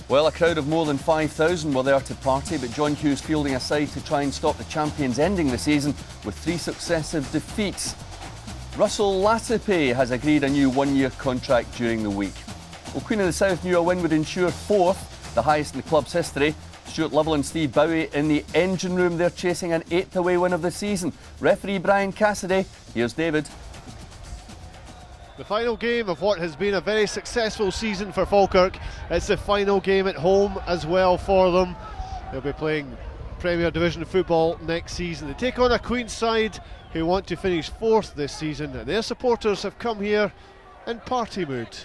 Well, a crowd of more than 5,000 were there to party, but John Hughes fielding a side to try and stop the champions ending the season with 3 successive defeats. Russell Latipe has agreed a new 1-year contract during the week. Well, Queen of the South knew a win would ensure 4th, the highest in the club's history. Stuart Lovell and Steve Bowie in the engine room. They're chasing an 8th away win of the season. Referee Brian Cassidy. Here's David. The final game of what has been a very successful season for Falkirk. It's the final game at home as well for them. They'll be playing Premier Division football next season. They take on a Queen's side who want to finish 4th this season, and their supporters have come here in party mood.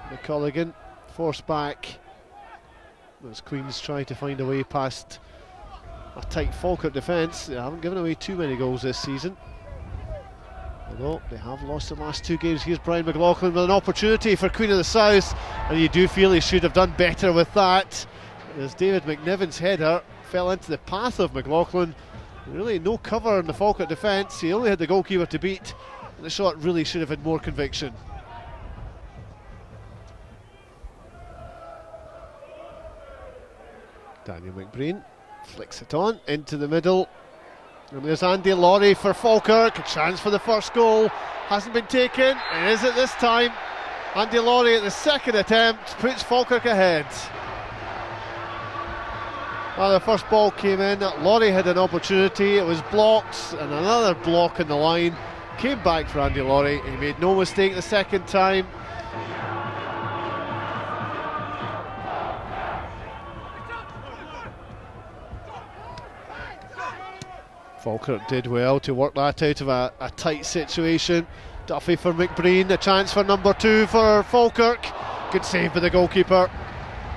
McColligan forced back as Queens try to find a way past a tight Falkirk defence. They haven't given away too many goals this season, although they have lost the last 2 games. Here's Brian McLaughlin with an opportunity for Queen of the South, and you do feel he should have done better with that, as David McNiven's header fell into the path of McLaughlin. Really no cover in the Falkirk defence. He only had the goalkeeper to beat, and the shot really should have had more conviction. Daniel McBreen flicks it on into the middle, and there's Andy Laurie for Falkirk. A chance for the first goal hasn't been taken. It is it this time. Andy Laurie at the second attempt puts Falkirk ahead. Well, the first ball came in, Laurie had an opportunity, it was blocked, and another block in the line. Came back for Andy Laurie. He made no mistake the second time. Falkirk did well to work that out of a tight situation. Duffy for McBreen, a chance for number 2 for Falkirk. Good save by the goalkeeper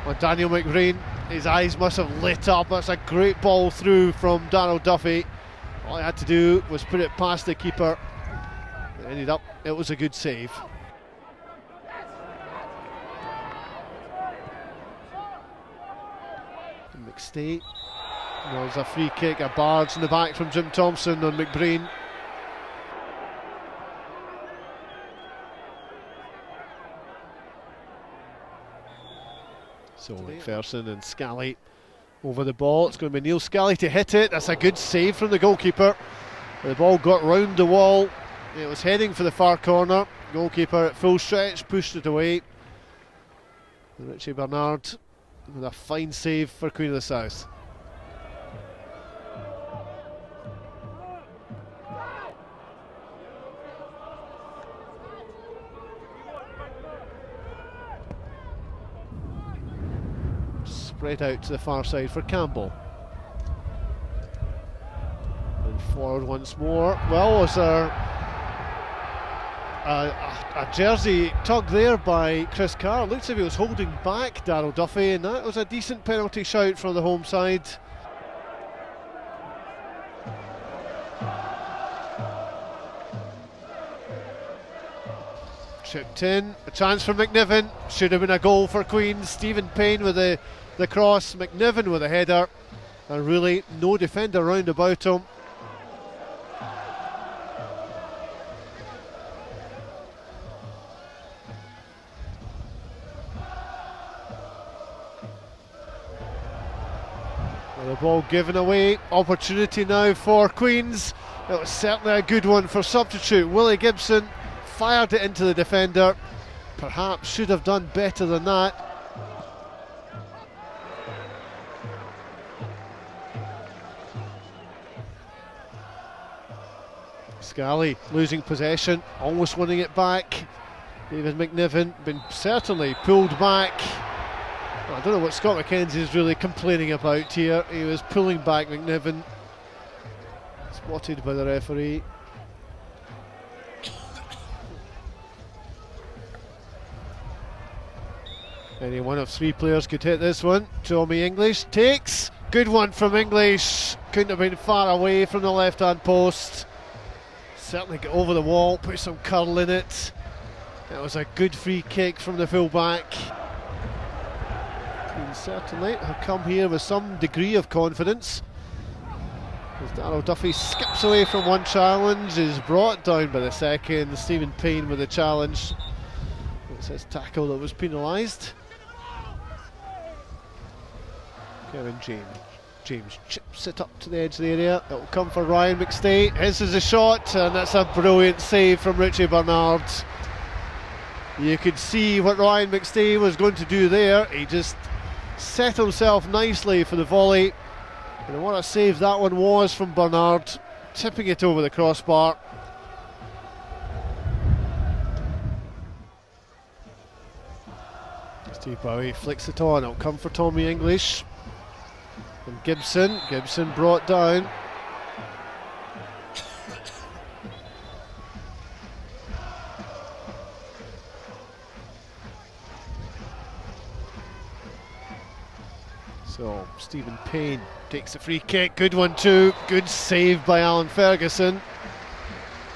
on Daniel McBreen. His eyes must have lit up. That's a great ball through from Darryl Duffy. All he had to do was put it past the keeper. It was a good save. McStay. There's a free kick, a barge in the back from Jim Thompson on McBreen. So McPherson and Scally over the ball. It's going to be Neil Scally to hit it. That's a good save from the goalkeeper. The ball got round the wall. It was heading for the far corner. Goalkeeper at full stretch pushed it away. And Richie Bernard with a fine save for Queen of the South. Spread out to the far side for Campbell. And forward once more. Well, was there a jersey tugged there by Chris Carr? Looks as if he was holding back Darryl Duffy, and that was a decent penalty shout from the home side. Chipped in, a chance for McNiven. Should have been a goal for Queens. Stephen Payne with the cross, McNiven with a header, and really no defender round about him. Well, the ball given away, opportunity now for Queens. It was certainly a good one for substitute Willie Gibson. Fired it into the defender. Perhaps should have done better than that. Scally losing possession, almost winning it back. David McNiven been certainly pulled back. I don't know what Scott McKenzie is really complaining about here. He was pulling back McNiven. Spotted by the referee. Any one of 3 players could hit this one. Tommy English takes. Good one from English. Couldn't have been far away from the left hand post. Certainly get over the wall, put some curl in it. That was a good free kick from the full back. Queens certainly have come here with some degree of confidence. As Darryl Duffy skips away from one challenge, is brought down by the second. Stephen Payne with the challenge. It's his tackle that was penalised. Kevin James chips it up to the edge of the area. It will come for Ryan McStay. His is a shot, and that's a brilliant save from Richie Bernard. You could see what Ryan McStay was going to do there. He just set himself nicely for the volley. And what a save that one was from Bernard, tipping it over the crossbar. Steve Bowie flicks it on. It'll come for Tommy English. And Gibson brought down. So Stephen Payne takes the free kick, good one too, good save by Alan Ferguson.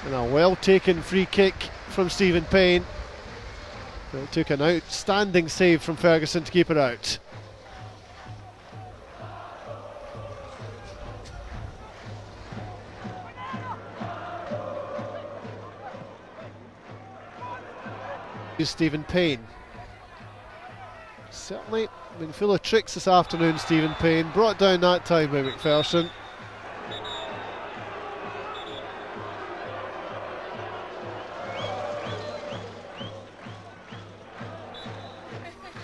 And a well taken free kick from Stephen Payne. It took an outstanding save from Ferguson to keep it out. Stephen Payne. Certainly been full of tricks this afternoon, Stephen Payne. Brought down that time by McPherson.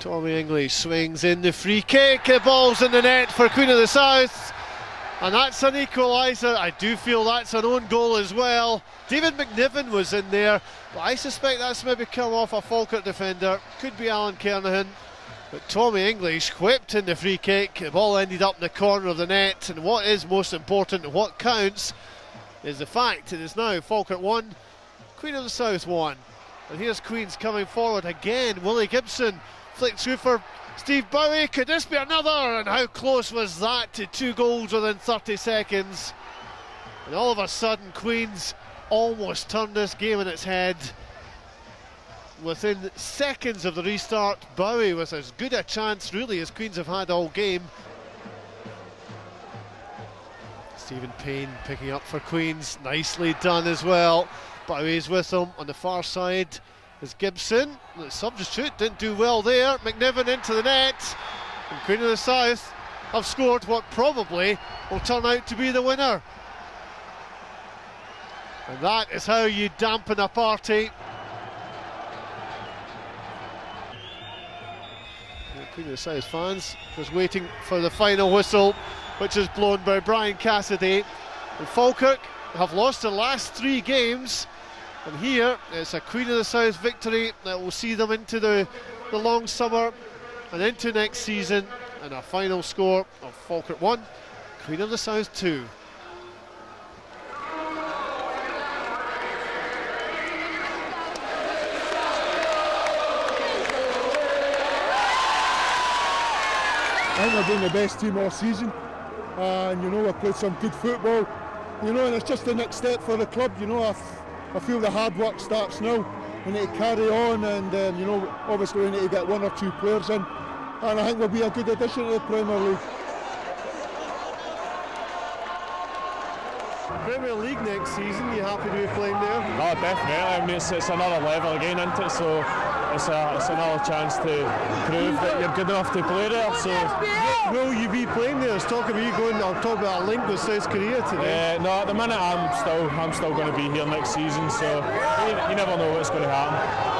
Tommy English swings in the free kick. The ball's in the net for Queen of the South. And that's an equaliser. I do feel that's an own goal as well. David McNiven was in there, but I suspect that's maybe come off a Falkirk defender. Could be Alan Kernahan. But Tommy English whipped in the free kick. The ball ended up in the corner of the net. And what is most important and what counts is the fact it is now Falkirk 1, Queen of the South 1. And here's Queens coming forward again. Willie Gibson flicked through for Steve Bowie. Could this be another? And how close was that to 2 goals within 30 seconds? And all of a sudden Queens almost turned this game on its head. Within seconds of the restart, Bowie with as good a chance really as Queens have had all game. Stephen Payne picking up for Queens, nicely done as well. Bowie's with him on the far side is Gibson. The substitute didn't do well there. McNiven into the net, and Queen of the South have scored what probably will turn out to be the winner. And that is how you dampen a party. Queen of the South fans was waiting for the final whistle, which is blown by Brian Cassidy. And Falkirk have lost the last 3 games, and here it's a Queen of the South victory that will see them into the long summer and into next season. And a final score of Falkirk 1, Queen of the South 2. I think we're doing the best team all season, and you know we've played some good football, you know, and it's just the next step for the club. You know, I feel the hard work starts now. We need to carry on, and you know, obviously we need to get 1 or 2 players in, and I think we'll be a good addition to the Premier League. Premier League next season, you happy to be playing there? Oh, definitely. I mean, it's another level again, isn't it? So it's another chance to prove that you're good enough to play there. So will you be playing there? There's talk of you going. I'll talk about a link with South Korea today. no, at the minute I'm still going to be here next season. So you never know what's going to happen.